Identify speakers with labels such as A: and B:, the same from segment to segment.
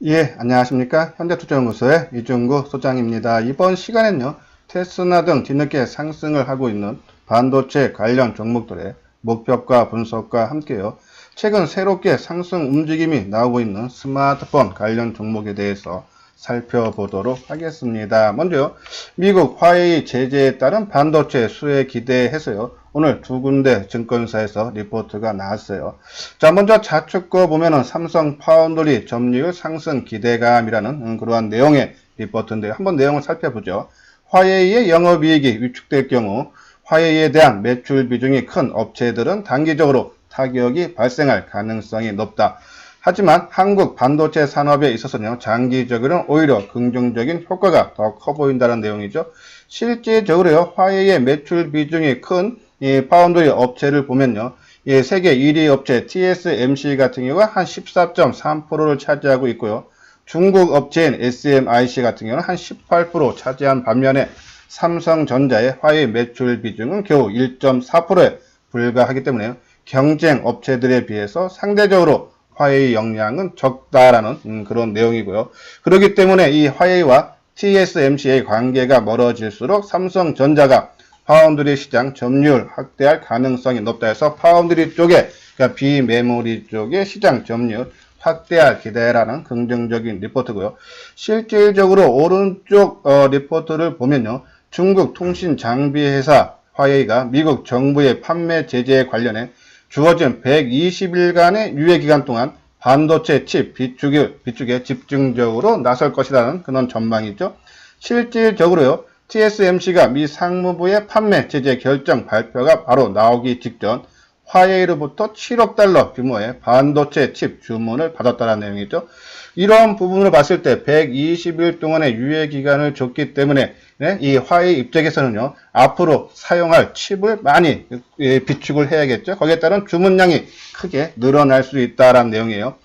A: 예, 안녕하십니까. 현대투자연구소의 이중구 소장입니다. 이번 시간엔요, 테스나 등 뒤늦게 상승을 하고 있는 반도체 관련 종목들의 목표가 분석과 함께요, 최근 새롭게 상승 움직임이 나오고 있는 스마트폰 관련 종목에 대해서 살펴보도록 하겠습니다. 먼저 미국 화웨이 제재에 따른 반도체 수혜 기대해서요, 오늘 두 군데 증권사에서 리포트가 나왔어요. 자, 먼저 좌측 거 보면은 삼성 파운드리 점유율 상승 기대감이라는 그러한 내용의 리포트인데요. 한번 내용을 살펴보죠. 화웨이의 영업이익이 위축될 경우 화웨이에 대한 매출 비중이 큰 업체들은 단기적으로 타격이 발생할 가능성이 높다. 하지만 한국 반도체 산업에 있어서는 장기적으로는 오히려 긍정적인 효과가 더 커 보인다는 내용이죠. 실제적으로요, 화웨이의 매출 비중이 큰 이 파운드리 업체를 보면요, 이 세계 1위 업체 TSMC 같은 경우가 한 14.3%를 차지하고 있고요. 중국 업체인 SMIC 같은 경우는 한 18% 차지한 반면에 삼성전자의 화웨이 매출 비중은 겨우 1.4%에 불과하기 때문에 경쟁 업체들에 비해서 상대적으로 화웨이 역량은 적다라는 그런 내용이고요. 그렇기 때문에 이 화웨이와 TSMC의 관계가 멀어질수록 삼성전자가 파운드리 시장 점유율 확대할 가능성이 높다 해서 파운드리 쪽에, 그러니까 비메모리 쪽의 시장 점유율 확대할 기대라는 긍정적인 리포트고요. 실질적으로 오른쪽 리포트를 보면요, 중국 통신 장비 회사 화웨이가 미국 정부의 판매 제재에 관련해 주어진 120일간의 유예 기간 동안 반도체 칩 비축에 집중적으로 나설 것이라는 그런 전망이죠. 실질적으로요, TSMC가 미 상무부의 판매 제재 결정 발표가 바로 나오기 직전 화웨이로부터 7억 달러 규모의 반도체 칩 주문을 받았다는 내용이죠. 이런 부분을 봤을 때 120일 동안의 유예 기간을 줬기 때문에 이 화웨이 입장에서는요, 앞으로 사용할 칩을 많이 비축을 해야겠죠. 거기에 따른 주문량이 크게 늘어날 수 있다는 내용이에요.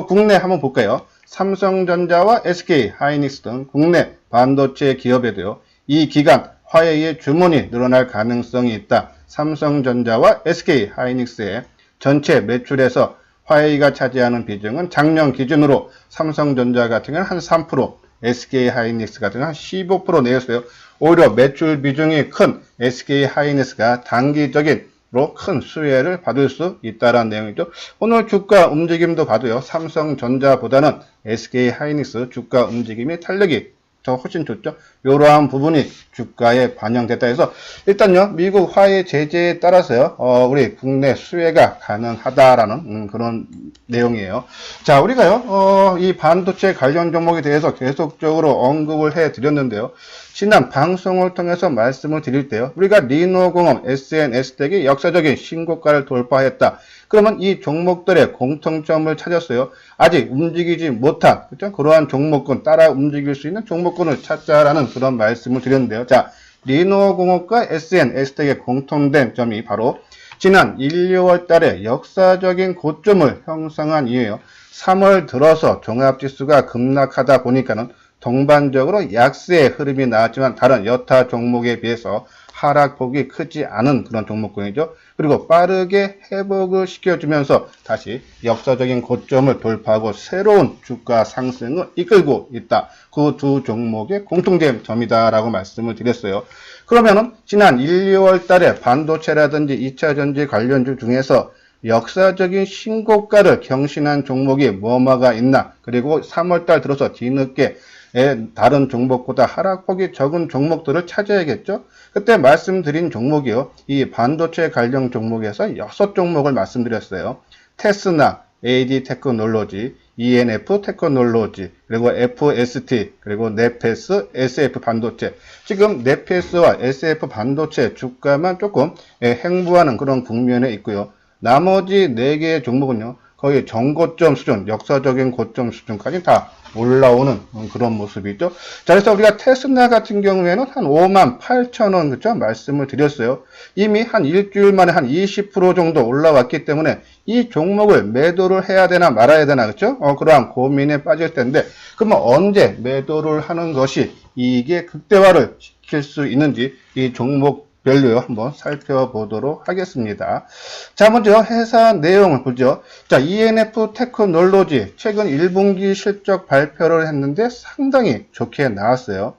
A: 국내 한번 볼까요? 삼성전자와 SK 하이닉스 등 국내 반도체 기업에도요, 이 기간 화웨이의 주문이 늘어날 가능성이 있다. 삼성전자와 SK 하이닉스의 전체 매출에서 화웨이가 차지하는 비중은 작년 기준으로 삼성전자 같은 경우는 한 3%, SK 하이닉스 같은 경우는 한 15% 내였어요. 오히려 매출 비중이 큰 SK 하이닉스가 단기적으로 큰 수혜를 받을 수 있다는 내용이죠. 오늘 주가 움직임도 봐도요, 삼성전자보다는 SK 하이닉스 주가 움직임이 탄력이 더 훨씬 좋죠. 이러한 부분이 주가에 반영됐다 해서 일단요, 미국 화웨이 제재에 따라서요, 우리 국내 수혜가 가능하다라는 그런 내용이에요. 자, 우리가요, 이 반도체 관련 종목에 대해서 계속적으로 언급을 해 드렸는데요. 지난 방송을 통해서 말씀을 드릴 때요, 우리가 리노공업, SNS텍이 역사적인 신고가를 돌파했다. 그러면 이 종목들의 공통점을 찾았어요. 아직 움직이지 못한, 그렇죠? 그러한 종목군, 따라 움직일 수 있는 종목군을 찾자라는 그런 말씀을 드렸는데요. 자, 리노공업과 SNS텍의 공통된 점이 바로 지난 1, 2월 달에 역사적인 고점을 형성한 이유예요. 3월 들어서 종합지수가 급락하다 보니까는 동반적으로 약세의 흐름이 나왔지만 다른 여타 종목에 비해서 하락폭이 크지 않은 그런 종목군이죠. 그리고 빠르게 회복을 시켜주면서 다시 역사적인 고점을 돌파하고 새로운 주가 상승을 이끌고 있다. 그 두 종목의 공통점이다라고 말씀을 드렸어요. 그러면은 지난 1, 2월 달에 반도체라든지 2차전지 관련주 중에서 역사적인 신고가를 경신한 종목이 뭐가 있나, 그리고 3월달 들어서 뒤늦게 다른 종목보다 하락폭이 적은 종목들을 찾아야겠죠. 그때 말씀드린 종목이요, 이 반도체 관련 종목에서 6종목을 말씀드렸어요. 테스나, AD 테크놀로지, ENF 테크놀로지, 그리고 FST, 그리고 네페스, SF 반도체. 지금 네페스와 SF 반도체 주가만 조금 횡보하는 그런 국면에 있고요. 나머지 4개의 종목은요, 거의 정고점 수준, 역사적인 고점 수준까지 다 올라오는 그런 모습이죠. 자, 그래서 우리가 테스나 같은 경우에는 한 58,000원, 그쵸? 말씀을 드렸어요. 이미 한 일주일 만에 한 20% 정도 올라왔기 때문에 이 종목을 매도를 해야 되나 말아야 되나, 그쵸? 그러한 고민에 빠질 텐데, 그러면 언제 매도를 하는 것이 이게 극대화를 시킬 수 있는지 이 종목 종목별로 한번 살펴보도록 하겠습니다. 자, 먼저 회사 내용을 보죠. 자, ENF 테크놀로지 최근 1분기 실적 발표를 했는데 상당히 좋게 나왔어요.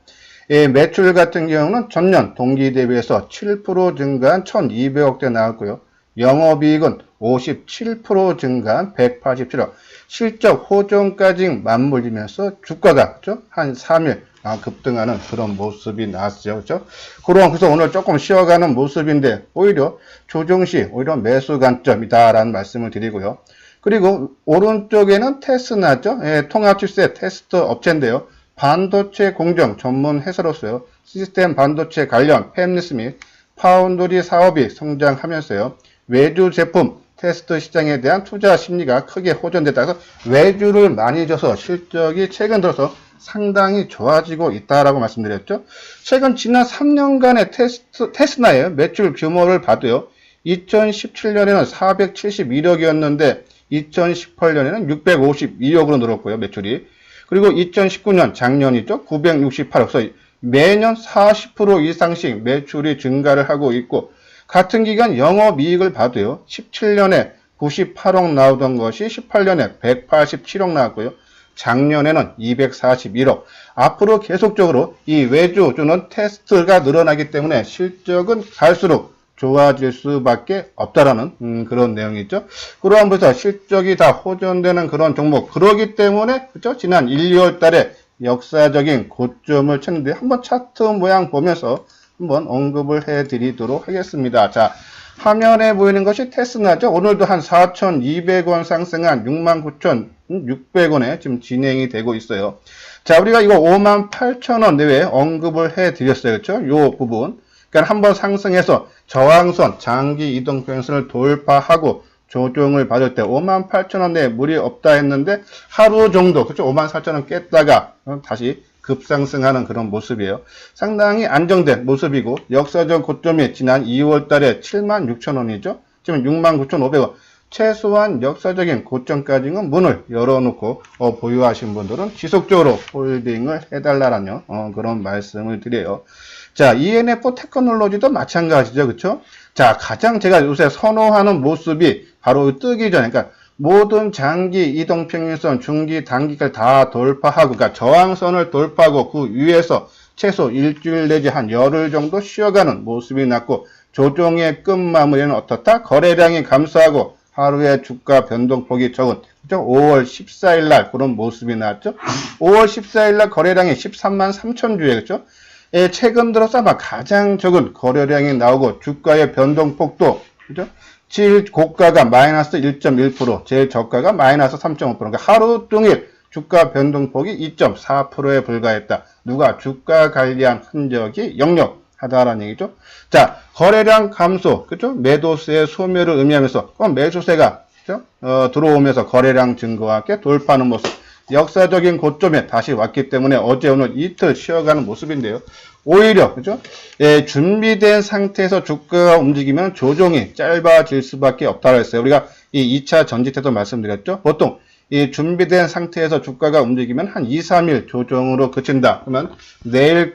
A: 매출 같은 경우는 전년 동기 대비해서 7% 증가한 1200억대 나왔고요. 영업이익은 57% 증가한 187억. 실적 호전까지 맞물리면서 주가가 그렇죠? 한 3일 급등하는 그런 모습이 나왔죠. 그렇죠? 그래서 오늘 조금 쉬어가는 모습인데 오히려 조정시 오히려 매수 관점이다라는 말씀을 드리고요. 그리고 오른쪽에는 테스나죠. 통합치세 테스트 업체인데요. 반도체 공정 전문 회사로서요. 시스템 반도체 관련 팹리스 및 파운드리 사업이 성장하면서요. 외주 제품 테스트 시장에 대한 투자 심리가 크게 호전됐다고 해서 외주를 많이 줘서 실적이 최근 들어서 상당히 좋아지고 있다라고 말씀드렸죠. 최근 지난 3년간의 테스나의 매출 규모를 봐도요. 2017년에는 471억이었는데 2018년에는 652억으로 늘었고요. 매출이. 그리고 2019년 작년이죠. 968억. 그래서 매년 40% 이상씩 매출이 증가를 하고 있고 같은 기간 영업이익을 봐도요. 17년에 98억 나오던 것이 18년에 187억 나왔고요. 작년에는 241억. 앞으로 계속적으로 이 외주 주는 테스트가 늘어나기 때문에 실적은 갈수록 좋아질 수밖에 없다라는 그런 내용이죠. 그러면서 실적이 다 호전되는 그런 종목. 그러기 때문에 그렇죠? 지난 1, 2월 달에 역사적인 고점을 쳤는데 한번 차트 모양 보면서 한번 언급을 해드리도록 하겠습니다. 자, 화면에 보이는 것이 테스나죠. 오늘도 한 4,200원 상승한 69,600원에 지금 진행이 되고 있어요. 자, 우리가 이거 58,000원 내외에 언급을 해드렸어요. 그렇죠? 요 부분. 그러니까 한번 상승해서 저항선, 장기 이동 평선을 돌파하고 조정을 받을 때 58,000원 내에 무리 없다 했는데 하루 정도, 그렇죠? 54,000원 깼다가 다시 급상승하는 그런 모습이에요. 상당히 안정된 모습이고 역사적 고점이 지난 2월 달에 76,000원이죠. 지금 69,500원. 최소한 역사적인 고점까지는 문을 열어놓고 보유하신 분들은 지속적으로 홀딩을 해달라는 그런 말씀을 드려요. 자, ENF 테크놀로지도 마찬가지죠. 그렇죠? 자, 가장 제가 요새 선호하는 모습이 바로 뜨기 전에 그러니까 모든 장기 이동평균선, 중기, 단기를 다 돌파하고 그러니까 저항선을 돌파하고 그 위에서 최소 일주일 내지 한 열흘 정도 쉬어가는 모습이 났고 조정의 끝마무리는 어떻다? 거래량이 감소하고 하루의 주가 변동폭이 적은 그죠? 5월 14일 날 그런 모습이 나왔죠. 5월 14일 날 거래량이 13만 3천 주에 그죠? 최근 들어서 아마 가장 적은 거래량이 나오고 주가의 변동폭도 그죠? 제일 고가가 마이너스 1.1%, 제일 저가가 마이너스 3.5%. 그러니까 하루 종일 주가 변동폭이 2.4%에 불과했다. 누가 주가 관리한 흔적이 역력하다라는 얘기죠. 자, 거래량 감소, 그죠? 매도세의 소멸을 의미하면서 매수세가 그죠? 들어오면서 거래량 증가와 함께 돌파하는 모습. 역사적인 고점에 다시 왔기 때문에 어제 오늘 이틀 쉬어가는 모습인데요. 오히려 그죠? 준비된 상태에서 주가가 움직이면 조정이 짧아질 수밖에 없다고 했어요. 우리가 이 2차 전지 때도 말씀드렸죠. 보통 이 준비된 상태에서 주가가 움직이면 한 2, 3일 조정으로 그친다. 그러면 내일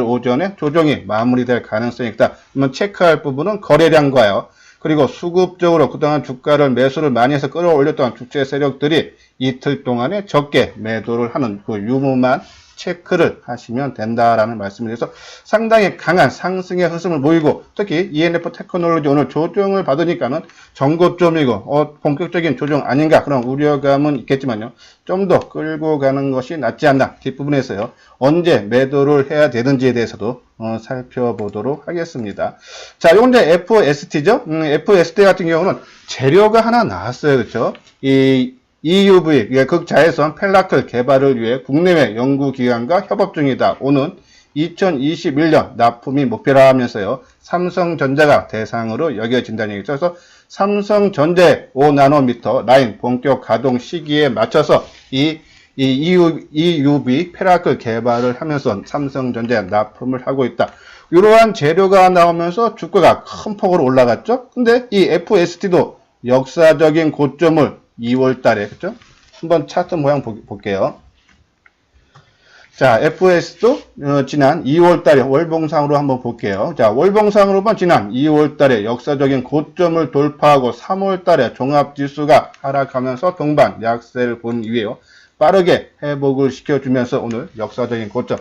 A: 오전에 조정이 마무리될 가능성이 있다. 그러면 체크할 부분은 거래량과요. 그리고 수급적으로 그동안 주가를 매수를 많이 해서 끌어올렸던 주체 세력들이 이틀 동안에 적게 매도를 하는 그 유무만 체크를 하시면 된다라는 말씀을 드려서 상당히 강한 상승의 흐름을 보이고 특히 ENF 테크놀로지 오늘 조정을 받으니까는 전고점이고 본격적인 조정 아닌가 그런 우려감은 있겠지만요. 좀 더 끌고 가는 것이 낫지 않나 뒷부분에서요. 언제 매도를 해야 되는지에 대해서도 살펴보도록 하겠습니다. 자, 요건 이제 FST죠. FST 같은 경우는 재료가 하나 나왔어요. 그렇죠? 이 EUV, 극자외선 펠라클 개발을 위해 국내외 연구기관과 협업 중이다. 오는 2021년 납품이 목표라 하면서요. 삼성전자가 대상으로 여겨진다는 얘기죠. 그래서 삼성전자의 5나노미터 라인 본격 가동 시기에 맞춰서 이 EUV 펠라클 개발을 하면서 삼성전자에 납품을 하고 있다. 이러한 재료가 나오면서 주가가 큰 폭으로 올라갔죠. 근데 이 FST도 역사적인 고점을 2월 달에, 그죠? 한번 차트 모양 볼게요. 자, FS도 지난 2월 달에 월봉상으로 한번 볼게요. 자, 월봉상으로 보면 지난 2월 달에 역사적인 고점을 돌파하고 3월 달에 종합지수가 하락하면서 동반 약세를 본 이후에요. 빠르게 회복을 시켜주면서 오늘 역사적인 고점.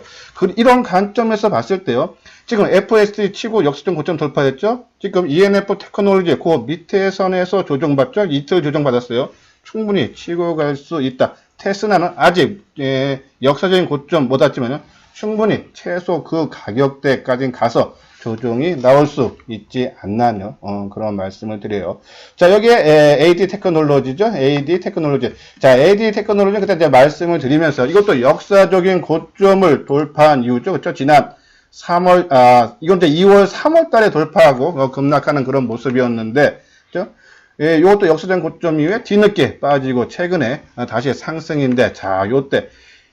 A: 이런 관점에서 봤을 때요. 지금 FSD 치고 역사적 고점 돌파했죠? 지금 ENF 테크놀로지 그 밑에 선에서 조정받죠? 이틀 조정받았어요. 충분히 치고 갈 수 있다. 테스나는 아직 역사적인 고점 못 왔지만 충분히 최소 그 가격대까지 가서 조정이 나올 수 있지 않나요? 그런 말씀을 드려요. 자, 여기에 AD 테크놀로지죠? AD 테크놀로지. 자, AD 테크놀로지 그때 이제 말씀을 드리면서 이것도 역사적인 고점을 돌파한 이유죠. 그렇죠? 지난 3월, 이건 이제 2월, 3월 달에 돌파하고 급락하는 그런 모습이었는데, 그렇죠? 예, 이것도 역사적인 고점 이후에 뒤늦게 빠지고 최근에 다시 상승인데, 자, 요때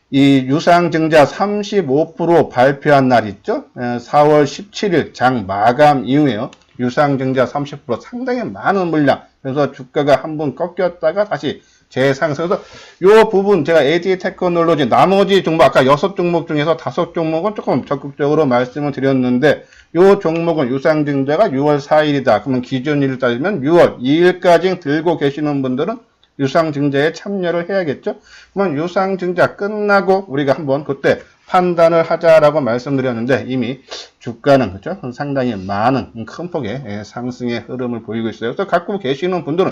A: 이 유상증자 35% 발표한 날 있죠? 4월 17일 장 마감 이후에요. 유상증자 30% 상당히 많은 물량. 그래서 주가가 한번 꺾였다가 다시 재상승해서 요 부분 제가 AD 테크놀로지 나머지 종목 아까 6종목 중에서 5종목은 조금 적극적으로 말씀을 드렸는데 요 종목은 유상증자가 6월 4일이다. 그러면 기준일을 따지면 6월 2일까지 들고 계시는 분들은 유상증자에 참여를 해야겠죠. 그러면 유상증자 끝나고 우리가 한번 그때 판단을 하자라고 말씀드렸는데 이미 주가는 그렇죠? 상당히 많은 큰 폭의 상승의 흐름을 보이고 있어요. 그래서 갖고 계시는 분들은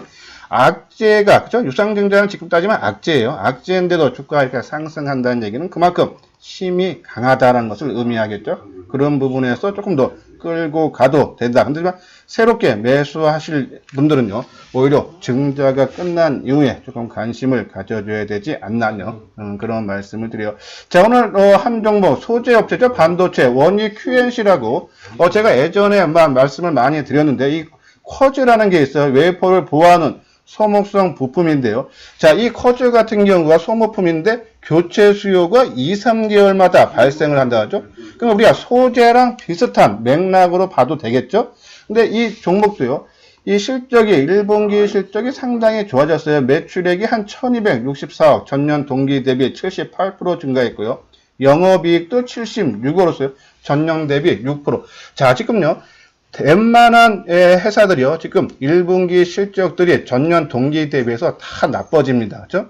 A: 악재가 그렇죠? 유상증자는 지금 따지면 악재예요. 악재인데도 주가가 이렇게 상승한다는 얘기는 그만큼 힘이 강하다는 것을 의미하겠죠. 그런 부분에서 조금 더 끌고 가도 된다. 하지만 새롭게 매수하실 분들은요, 오히려 증자가 끝난 이후에 조금 관심을 가져줘야 되지 않나요? 그런 말씀을 드려요. 자, 오늘 한 종목 소재업체죠. 반도체 원익 QNC라고 제가 예전에 말씀을 많이 드렸는데 이 쿼즈라는 게 있어요. 웨이퍼를 보호하는 소모성 부품인데요. 자, 이 쿼즈 같은 경우가 소모품인데 교체 수요가 2, 3개월마다 발생을 한다 하죠. 그럼 우리가 소재랑 비슷한 맥락으로 봐도 되겠죠? 근데 이 종목도요. 이 실적이 1분기 실적이 상당히 좋아졌어요. 매출액이 한 1264억, 전년 동기 대비 78% 증가했고요. 영업이익도 76억으로서요. 전년 대비 6%. 자, 지금요. 웬만한 회사들이요. 지금 1분기 실적들이 전년 동기 대비해서 다 나빠집니다. 그렇죠?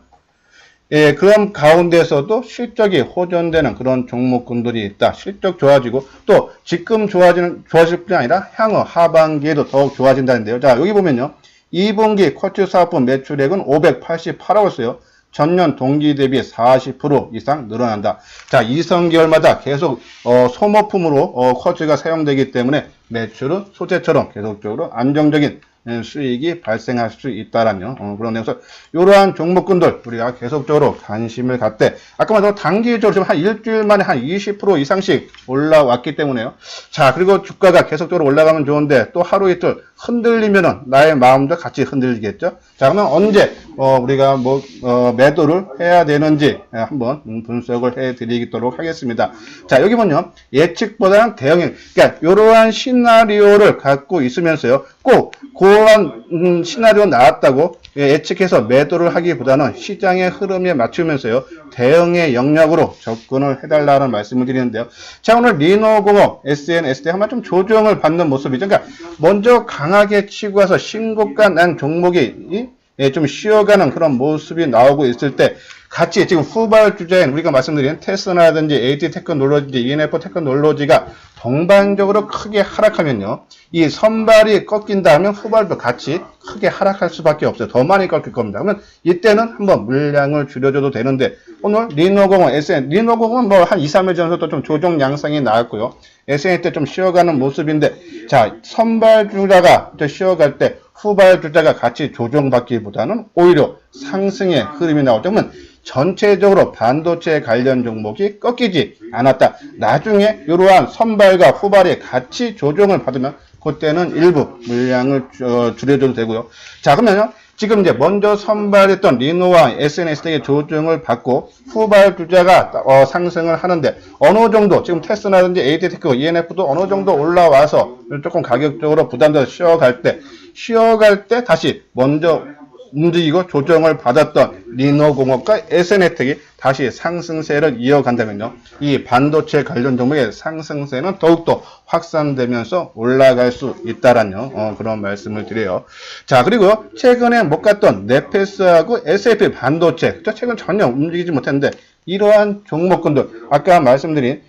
A: 예, 그런 가운데서도 실적이 호전되는 그런 종목군들이 있다. 실적 좋아지고 또 지금 좋아질 뿐이 아니라 향후 하반기에도 더욱 좋아진다는데요. 자, 여기 보면요. 2분기 쿼츠 사업분 매출액은 588억이었어요. 전년 동기 대비 40% 이상 늘어난다. 자, 2, 3개월마다 계속 소모품으로 쿼츠가 사용되기 때문에 매출은 소재처럼 계속적으로 안정적인 수익이 발생할 수 있다라며 그런 내용에서 이러한 종목군들 우리가 계속적으로 관심을 갖되 아까 말한 단기적으로 지금 한 일주일 만에 한 20% 이상씩 올라왔기 때문에요. 자, 그리고 주가가 계속적으로 올라가면 좋은데 또 하루 이틀 흔들리면은 나의 마음도 같이 흔들리겠죠. 자, 그러면 언제 우리가 매도를 해야 되는지 한번 분석을 해 드리도록 하겠습니다. 자, 여기 보면 예측보다는 대응행, 그러니까 이러한 시나리오를 갖고 있으면서요. 꼭 그러한 시나리오 나왔다고 예측해서 매도를 하기보다는 시장의 흐름에 맞추면서요. 대응의 영역으로 접근을 해달라는 말씀을 드리는데요. 자, 오늘 리노공업, SNSD 한번 좀 조정을 받는 모습이죠. 그러니까 먼저 강하게 치고 와서 신고가 난 종목이 좀 쉬어가는 그런 모습이 나오고 있을 때 같이 지금 후발주자인 우리가 말씀드린 테스나라든지 AD 테크놀로지, ENF 테크놀로지가 동반적으로 크게 하락하면요. 이 선발이 꺾인다 하면 후발도 같이 크게 하락할 수밖에 없어요. 더 많이 꺾일 겁니다. 그러면 이때는 한번 물량을 줄여줘도 되는데 오늘 리노공업, 리노공업은 뭐 한 2, 3일 전부터 좀 조정 양상이 나왔고요. SN 때 좀 쉬어가는 모습인데 자, 선발주자가 쉬어갈 때 후발주자가 같이 조정받기보다는 오히려 상승의 흐름이 나오죠. 그러면 전체적으로 반도체 관련 종목이 꺾이지 않았다. 나중에 이러한 선발과 후발이 같이 조정을 받으면 그때는 일부 물량을 줄여줘도 되고요. 자, 그러면요. 지금 이제 먼저 선발했던 리노와 SNS 등의 조정을 받고 후발 주자가 상승을 하는데 어느 정도 지금 테스나든지 AD테크, ENF도 어느 정도 올라와서 조금 가격적으로 부담돼서 쉬어갈 때 다시 먼저 움직이고 조정을 받았던 리노공업과 SN혜택이 다시 상승세를 이어간다면요. 이 반도체 관련 종목의 상승세는 더욱더 확산되면서 올라갈 수 있다라는 그런 말씀을 드려요. 자, 그리고 최근에 못 갔던 네페스하고 SAP 반도체, 최근 전혀 움직이지 못했는데 이러한 종목군들, 아까 말씀드린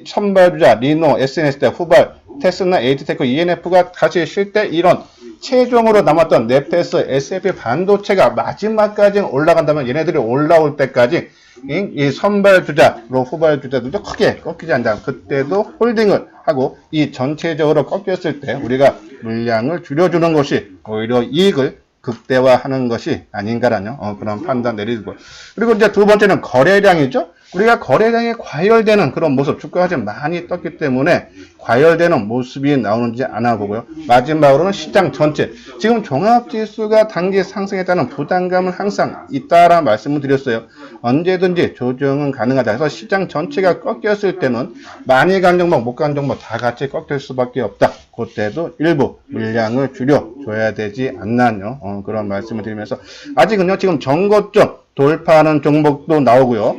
A: 선발주자 리노, SNS, 후발, 테스나, 에이티테크, ENF가 같이 쉴 때 이런 최종으로 남았던 네페스, SAP 반도체가 마지막까지 올라간다면 얘네들이 올라올 때까지 이 선발주자, 후발주자들도 크게 꺾이지 않는다. 그때도 홀딩을 하고 이 전체적으로 꺾였을 때 우리가 물량을 줄여주는 것이 오히려 이익을 극대화하는 것이 아닌가라는 그런 판단 내리고, 그리고 이제 두 번째는 거래량이죠. 우리가 거래량이 과열되는 그런 모습, 주가가 지금 많이 떴기 때문에 과열되는 모습이 나오는지 안 보고요. 마지막으로는 시장 전체, 지금 종합지수가 단기 상승했다는 부담감은 항상 있다라는 말씀을 드렸어요. 언제든지 조정은 가능하다. 그래서 시장 전체가 꺾였을 때는 많이 간 종목, 못 간 종목 다 같이 꺾일 수밖에 없다. 그때도 일부 물량을 줄여줘야 되지 않나요? 그런 말씀을 드리면서 아직은요, 지금 정고점 돌파하는 종목도 나오고요.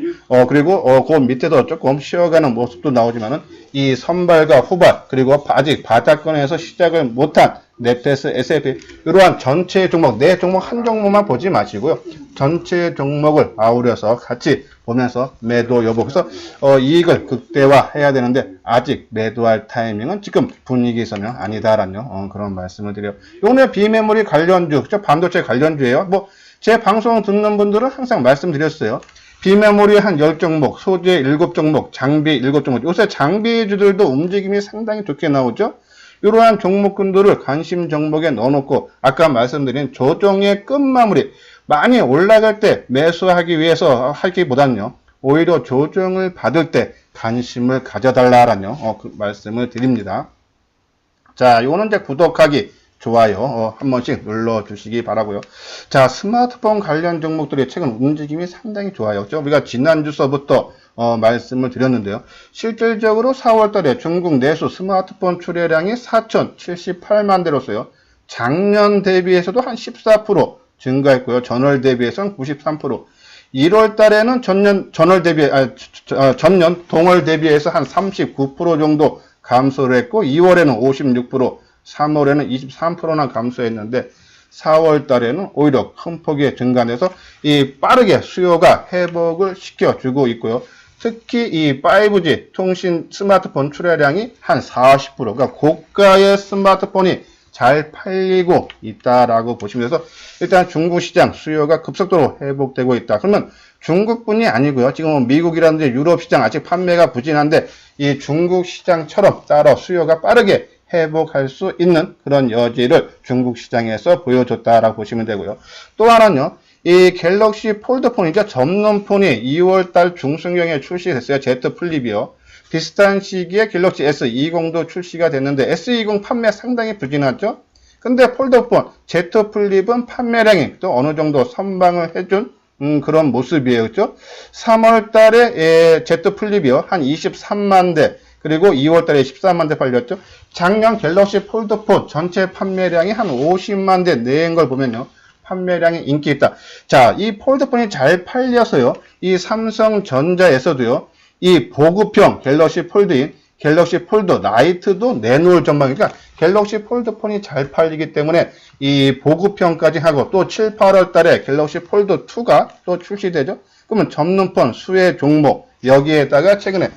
A: 그리고 그 밑에도 조금 쉬어가는 모습도 나오지만은 이 선발과 후발, 그리고 아직 바닥권에서 시작을 못한 네페스, SAP, 이러한 전체 종목, 네 종목 한 종목만 보지 마시고요. 전체 종목을 아우려서 같이 보면서 매도 여부, 그래서 이익을 극대화해야 되는데 아직 매도할 타이밍은 지금 분위기에서는 아니다라는 그런 말씀을 드려요. 오늘 비메모리 관련주, 반도체 관련주예요. 제 방송 듣는 분들은 항상 말씀드렸어요. 비메모리 한 10종목, 소재 7종목, 장비 7종목. 요새 장비주들도 움직임이 상당히 좋게 나오죠. 이러한 종목군들을 관심 종목에 넣어놓고 아까 말씀드린 조정의 끝마무리, 많이 올라갈 때 매수하기 위해서 하기보다는요, 오히려 조정을 받을 때 관심을 가져달라라는 그 말씀을 드립니다. 자, 이거는 이제 구독하기, 좋아요 한 번씩 눌러주시기 바라고요. 자, 스마트폰 관련 종목들이 최근 움직임이 상당히 좋아요. 우리가 지난주서부터 말씀을 드렸는데요. 실질적으로 4월달에 중국 내수 스마트폰 출하량이 4,078만 대로서요. 작년 대비해서도 한 14% 증가했고요. 전월 대비해서는 93%. 1월 달에는 전년 동월 대비해서 한 39% 정도 감소를 했고, 2월에는 56%, 3월에는 23%나 감소했는데 4월 달에는 오히려 큰 폭의 증가돼서 빠르게 수요가 회복을 시켜주고 있고요. 특히 이 5G 통신 스마트폰 출하량이 한 40%, 그러니까 고가의 스마트폰이 잘 팔리고 있다라고 보시면 돼서 일단 중국 시장 수요가 급속도로 회복되고 있다. 그러면 중국뿐이 아니고요. 지금 미국이라든지 유럽 시장 아직 판매가 부진한데 이 중국 시장처럼 따라 수요가 빠르게 회복할 수 있는 그런 여지를 중국 시장에서 보여줬다라고 보시면 되고요. 또 하나는요, 이 갤럭시 폴드폰이죠. 접는폰이 2월달 중순경에 출시됐어요. Z 플립이요. 비슷한 시기에 갤럭시 S20도 출시가 됐는데 S20 판매 상당히 부진하죠. 근데 폴드폰 Z 플립은 판매량이 또 어느 정도 선방을 해준 그런 모습이에요. 그렇죠? 3월 달에 Z 플립이요. 한 23만 대, 그리고 2월 달에 14만 대 팔렸죠. 작년 갤럭시 폴드폰 전체 판매량이 한 50만 대 내인 걸 보면요. 판매량이 인기 있다. 자, 이 폴드폰이 잘 팔려서요. 이 삼성전자에서도요. 이 보급형 갤럭시 폴드인 갤럭시 폴드 라이트도 내놓을 전망이니까 갤럭시 폴드폰이 잘 팔리기 때문에 이 보급형까지 하고 또 7, 8월 달에 갤럭시 폴드 2가 또 출시되죠. 그러면 접는폰 수혜 종목, 여기에다가 최근에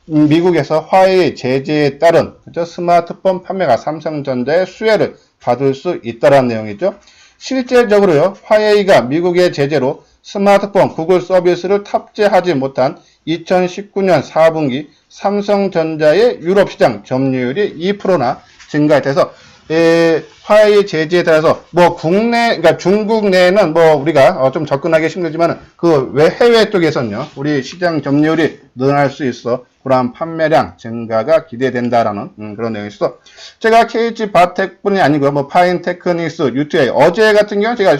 A: 미국에서 화웨이 제재에 따른 스마트폰 판매가 삼성전자의 수혜를 받을 수 있다는 내용이죠. 실제적으로요, 화웨이가 미국의 제재로 스마트폰 구글 서비스를 탑재하지 못한 2019년 4분기 삼성전자의 유럽 시장 점유율이 2%나 증가해서 화웨이 제재에 따라서 그러니까 중국 내에는 우리가 좀 접근하기 힘들지만 그 해외 쪽에서는요, 우리 시장 점유율이 늘어날 수 있어 그러한 판매량 증가가 기대된다라는 그런 내용이 있어서 제가 KG 바텍뿐이 아니고요, 파인테크닉스, UTI 어제 같은 경우는 제가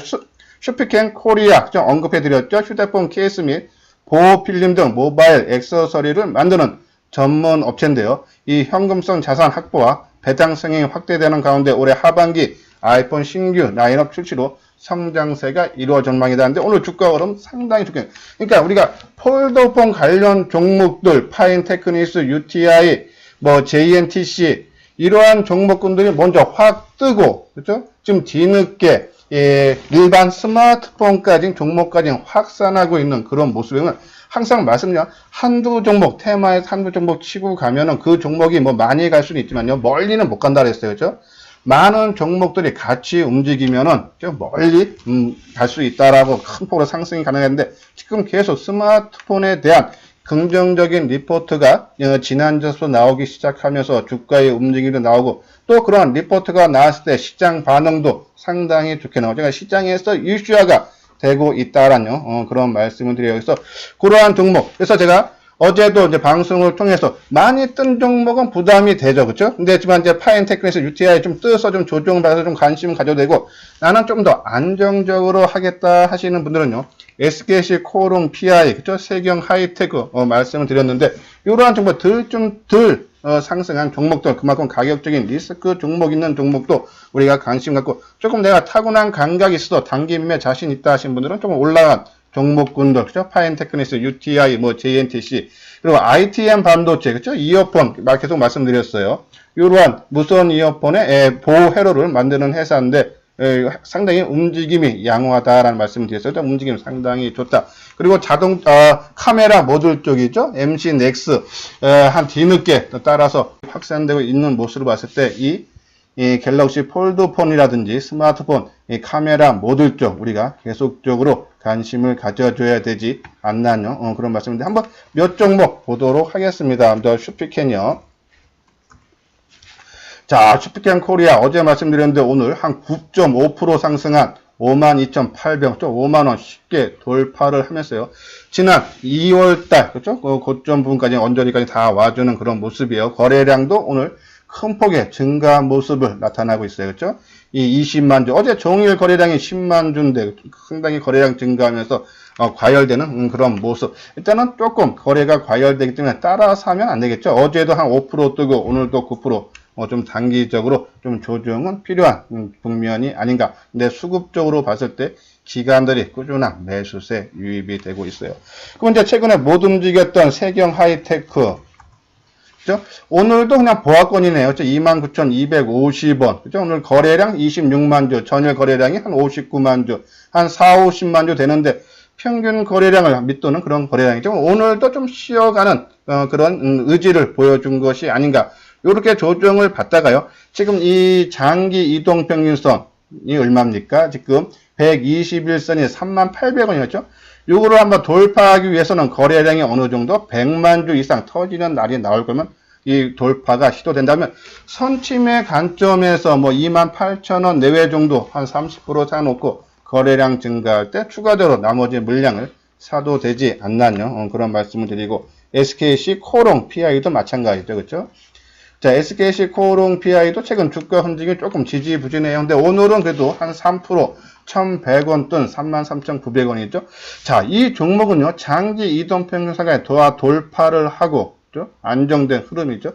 A: 슈피켄 코리아 좀 언급해드렸죠. 휴대폰 케이스 및 보호필름 등 모바일 액세서리를 만드는 전문 업체인데요. 이 현금성 자산 확보와 배당 승인이 확대되는 가운데 올해 하반기 아이폰 신규 라인업 출시로 성장세가 이루어질 전망이다. 근데 오늘 주가 흐름 상당히 좋게. 그러니까 우리가 폴더폰 관련 종목들, 파인테크닉스, UTI, 뭐 JNTC 이러한 종목군들이 먼저 확 뜨고, 그렇죠? 지금 뒤늦게 일반 스마트폰까지 종목까지 확산하고 있는 그런 모습에는 항상 말씀드려 한두 종목 테마에서 한두 종목 치고 가면은 그 종목이 뭐 많이 갈 수는 있지만요 멀리는 못 간다 그랬어요, 그렇죠? 많은 종목들이 같이 움직이면은 좀 멀리 갈 수 있다라고 큰 폭으로 상승이 가능했는데 지금 계속 스마트폰에 대한 긍정적인 리포트가 지난주부터 나오기 시작하면서 주가의 움직임도 나오고 또 그런 리포트가 나왔을 때 시장 반응도 상당히 좋게 나오죠. 그러니까 시장에서 이슈화가 되고 있다라는 그런 말씀을 드려요. 그래서 그러한 종목. 그래서 제가 어제도 이제 방송을 통해서 많이 뜬 종목은 부담이 되죠. 그렇죠? 근데 하지만 이제 파인테크에서 UTI 좀 떠서 좀 조정받아서 좀 관심 가져도 되고 나는 좀 더 안정적으로 하겠다 하시는 분들은요. SKC 코롱 PI, 그죠? 세경 하이테크 말씀을 드렸는데 이러한 종목 덜 상승한 종목들 그만큼 가격적인 리스크 종목 있는 종목도 우리가 관심 갖고 조금 내가 타고난 감각이 있어도 단기 매매 자신 있다 하신 분들은 조금 올라간 종목군들, 그죠? 파인테크닉스, UTI, 뭐 JNTC 그리고 ITM 반도체, 그죠? 이어폰 계속 말씀드렸어요. 이러한 무선 이어폰의 보호 회로를 만드는 회사인데 상당히 움직임이 양호하다라는 말씀을 드렸어요. 움직임 상당히 좋다. 그리고 카메라 모듈 쪽이죠. MC 넥스 한 뒤늦게 따라서 확산되고 있는 모습을 봤을 때 이 갤럭시 폴드폰이라든지 스마트폰 이 카메라 모듈 쪽 우리가 계속적으로 관심을 가져줘야 되지 않나요? 그런 말씀인데 한번 몇 종목 보도록 하겠습니다. 먼저 슈피캔이요. 자, 슈피캔 코리아 어제 말씀드렸는데 오늘 한 9.5% 상승한 52,800원, 5만원 쉽게 돌파를 하면서요. 지난 2월달, 그렇죠? 고점 부분까지 언저리까지 다 와주는 그런 모습이에요. 거래량도 오늘 큰 폭의 증가 모습을 나타나고 있어요. 그렇죠? 이 20만 주, 어제 종일 거래량이 10만 주인데 상당히 거래량 증가하면서 과열되는 그런 모습. 일단은 조금 거래가 과열되기 때문에 따라서 하면 안 되겠죠. 어제도 한 5% 뜨고 오늘도 9%. 좀 단기적으로 좀 조정은 필요한 국면이 아닌가. 근데 수급적으로 봤을 때 기관들이 꾸준한 매수세 유입이 되고 있어요. 그럼 이제 최근에 못 움직였던 세경 하이테크. 그죠? 오늘도 그냥 보합권이네요. 29,250원. 그죠? 오늘 거래량 26만 주, 전일 거래량이 한 59만 주, 한 4, 50만 주 되는데 평균 거래량을 밑도는 그런 거래량이죠. 오늘도 좀 쉬어가는 그런 의지를 보여준 것이 아닌가. 이렇게 조정을 받다가요. 지금 이 장기 이동평균선이 얼마입니까? 지금 121선이 38,000원이었죠. 요거를 한번 돌파하기 위해서는 거래량이 어느 정도 100만 주 이상 터지는 날이 나올 거면 이 돌파가 시도된다면 선침의 관점에서 뭐 28,000원 내외 정도 한 30% 사놓고 거래량 증가할 때 추가적으로 나머지 물량을 사도 되지 않나요? 그런 말씀을 드리고 SKC 코롱 PI도 마찬가지죠. 그렇죠? 자, SKC 코롱 PI도 최근 주가 흔들림이 조금 지지부진해요. 근데 오늘은 그래도 한 3%, 1,100원 뜬 33,900원이죠. 자, 이 종목은요, 장기 이동평균선에 돌파를 하고, 그렇죠? 안정된 흐름이죠.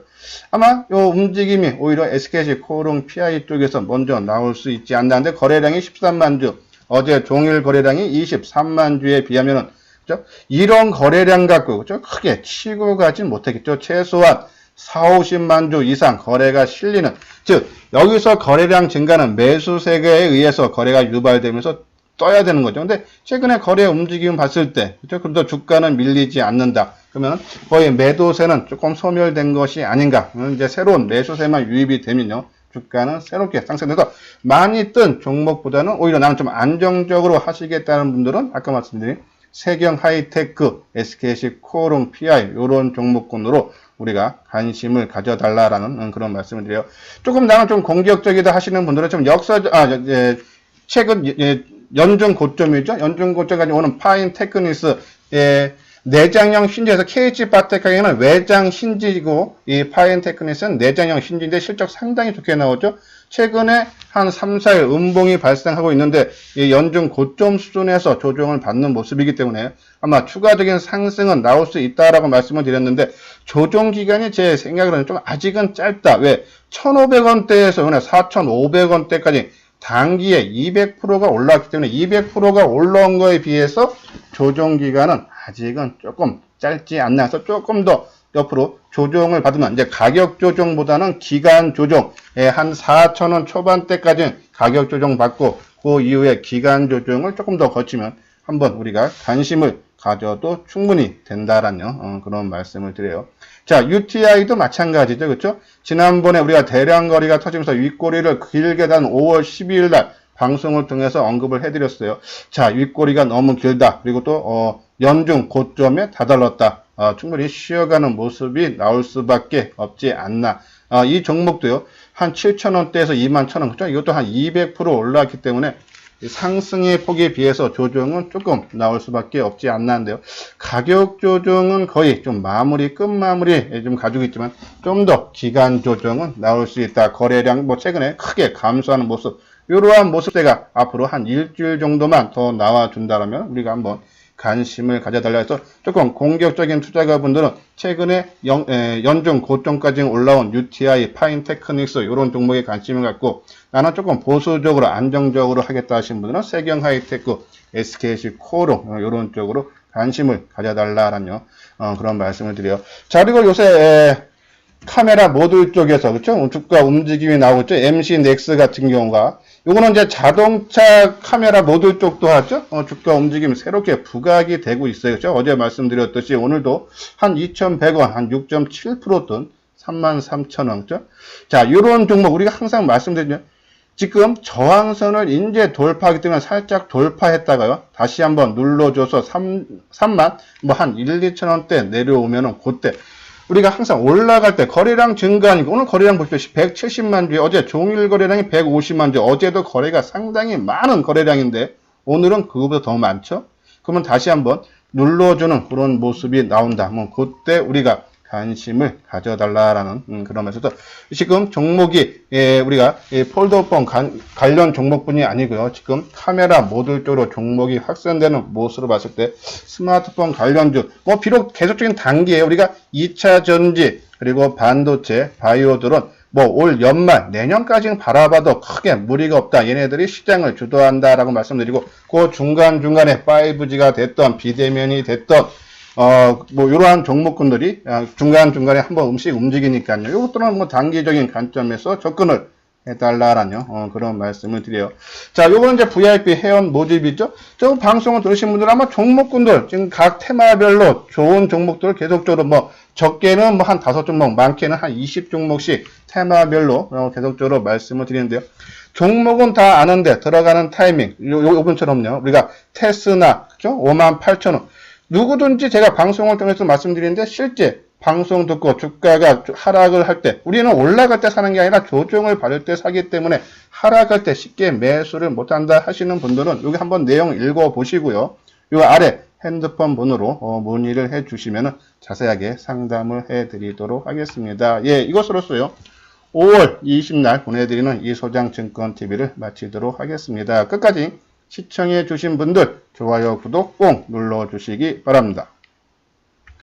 A: 아마 요 움직임이 오히려 SKC 코롱 PI 쪽에서 먼저 나올 수 있지 않나는데, 거래량이 13만 주, 어제 종일 거래량이 23만 주에 비하면은, 그렇죠? 이런 거래량 갖고, 그렇죠? 크게 치고 가진 못했겠죠. 최소한 4, 50만 주 이상 거래가 실리는, 즉 여기서 거래량 증가는 매수세에 의해서 거래가 유발되면서 떠야 되는 거죠. 근데 최근에 거래 움직임 봤을 때, 그렇죠? 그래도 주가는 밀리지 않는다. 그러면 거의 매도세는 조금 소멸된 것이 아닌가. 이제 새로운 매수세만 유입이 되면요. 주가는 새롭게 상승돼서 많이 뜬 종목보다는 오히려 나는 좀 안정적으로 하시겠다는 분들은 아까 말씀드린 세경 하이테크, SKC 코롱 PI 이런 종목군으로 우리가 관심을 가져달라라는 그런 말씀을 드려요. 조금 나는 좀 공격적이다 하시는 분들은 좀 최근 연중 고점이죠. 연중 고점까지 오는 파인테크닉스 내장형 신지에서 KH바텍하게는 외장 신지고 이 파인테크닉스는 내장형 신지인데 실적 상당히 좋게 나오죠. 최근에 한 3, 4일 음봉이 발생하고 있는데 이 연중 고점 수준에서 조정을 받는 모습이기 때문에 아마 추가적인 상승은 나올 수 있다라고 말씀을 드렸는데 조정 기간이 제 생각으로는 좀 아직은 짧다. 왜? 1,500원대에서 4,500원대까지 단기에 200%가 올라왔기 때문에 200%가 올라온 거에 비해서 조정 기간은 아직은 조금 짧지 않나 해서 조금 더 옆으로 조정을 받으면 이제 가격 조정보다는 기간 조정, 한 4,000원 초반대까지는 가격 조정 받고 그 이후에 기간 조정을 조금 더 거치면 한번 우리가 관심을 가져도 충분히 된다라는 그런 말씀을 드려요. 자, UTI도 마찬가지죠. 그렇죠? 지난번에 우리가 대량 거래가 터지면서 윗꼬리를 길게 단 5월 12일 날 방송을 통해서 언급을 해드렸어요. 자, 윗꼬리가 너무 길다. 그리고 또 연중 고점에 다다랐다. 충분히 쉬어가는 모습이 나올 수밖에 없지 않나. 이 종목도요. 한 7,000원대에서 21,000원. 그렇죠? 이것도 한 200% 올라왔기 때문에 상승의 폭에 비해서 조정은 조금 나올 수밖에 없지 않나는데요. 가격 조정은 거의 좀 끝마무리 좀 가지고 있지만 좀 더 기간 조정은 나올 수 있다. 거래량 뭐 최근에 크게 감소하는 모습, 이러한 모습대가 앞으로 한 일주일 정도만 더 나와준다면 우리가 한번 관심을 가져달라 해서 조금 공격적인 투자가분들은 최근에 연중 고점까지 올라온 UTI, 파인테크닉스 이런 종목에 관심을 갖고 나는 조금 보수적으로 안정적으로 하겠다 하신 분들은 세경 하이테크, SKC 코로 이런 쪽으로 관심을 가져달라라는 그런 말씀을 드려요. 자, 그리고 요새 카메라 모듈 쪽에서 그렇죠? 주가 움직임이 나오고 있죠. MC 넥스 같은 경우가 요거는 이제 자동차 카메라 모듈 쪽도 하죠. 주가 움직임 새롭게 부각이 되고 있어요. 그렇죠? 어제 말씀드렸듯이 오늘도 한 2,100원, 한 6.7% 뜬 33,000원. 그렇죠? 자, 요런 종목 우리가 항상 말씀드리죠. 지금 저항선을 이제 돌파하기 때문에 살짝 돌파했다가요. 다시 한번 눌러줘서 3만 뭐 한 1, 2천원대 내려오면은 그때 우리가 항상 올라갈 때 거래량 증가하니까 오늘 거래량 보시다시피 170만 주에 어제 종일 거래량이 150만 주, 어제도 거래가 상당히 많은 거래량인데 오늘은 그거보다 더 많죠. 그러면 다시 한번 눌러주는 그런 모습이 나온다. 뭐 그때 우리가 관심을 가져달라라는 그런 말씀에서 지금 종목이 우리가 폴더폰 관련 종목뿐이 아니고요. 지금 카메라 모듈 쪽으로 종목이 확산되는 모습으로 봤을 때 스마트폰 관련주 뭐 비록 계속적인 단기에 우리가 2차 전지 그리고 반도체, 바이오들은 뭐 올 연말 내년까지는 바라봐도 크게 무리가 없다. 얘네들이 시장을 주도한다라고 말씀드리고 그 중간중간에 5G가 됐던 비대면이 됐던 뭐, 이러한 종목군들이 중간중간에 한번 움직이니까요. 이것들은 뭐 단기적인 관점에서 접근을 해달라라는 그런 말씀을 드려요. 자, 요거는 이제 VIP 회원 모집이죠. 저 방송을 들으신 분들 아마 종목군들, 지금 각 테마별로 좋은 종목들을 계속적으로 뭐, 적게는 뭐 한 5종목, 많게는 한 20종목씩 테마별로 계속적으로 말씀을 드리는데요. 종목은 다 아는데 들어가는 타이밍, 요번처럼요. 우리가 테스나, 그죠? 58,000원. 누구든지 제가 방송을 통해서 말씀드리는데 실제 방송 듣고 주가가 하락을 할 때 우리는 올라갈 때 사는 게 아니라 조정을 받을 때 사기 때문에 하락할 때 쉽게 매수를 못한다 하시는 분들은 여기 한번 내용 읽어보시고요. 이 아래 핸드폰 번호로 문의를 해주시면 자세하게 상담을 해드리도록 하겠습니다. 예, 이것으로써요. 5월 20날 보내드리는 이소장증권TV를 마치도록 하겠습니다. 끝까지 시청해 주신 분들 좋아요, 구독 꼭 눌러주시기 바랍니다.